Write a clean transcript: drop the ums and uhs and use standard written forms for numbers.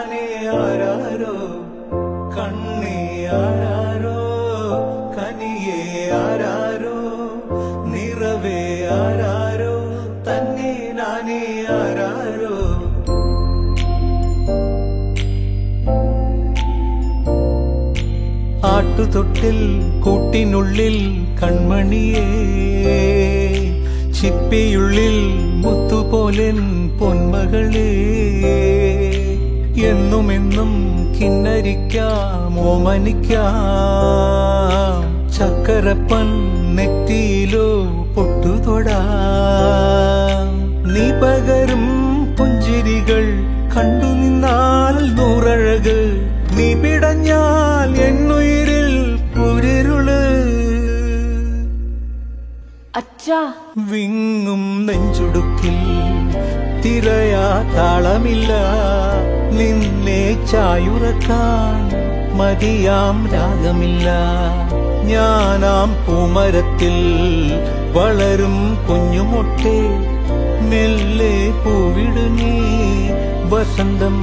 നാനേ ആരാരോ കണ്ണേ ആരാരോ കനിയേ ആരാരോ നിറവേ ആരാരോ തന്നെ നാനേ ആരാരോ. ആട്ടുതൊട്ടിൽ കൂട്ടിനുള്ളിൽ കൺമണിയേ ചിപ്പിയുള്ളിൽ മുത്തുപോലെൻ പൊന്മകളേ എന്നുമെന്നും കിന്നരിക്കാം ഓമനിക്കാം ചക്കരപ്പൻ നെറ്റിയിലോ പൊട്ടുതൊടാം. നീ പകരും പുഞ്ചിരികൾ കണ്ടു നിന്നാൽ നൂറഴക് നീ പിടഞ്ഞാൽ എന്നുയിരിൽ പുരിരുള്. അച്ഛാ വിങ്ങും നെഞ്ചുടുക്കിൽ തിരയാ താളമില്ല നിന്നെ ചായുറക്കാൻ മതിയാം രാഗമില്ല. ഞാനാം പൂമരത്തിൽ വളരും കുഞ്ഞുമൊട്ടെ മെല്ലെ പൂവിടു നീ വസന്തം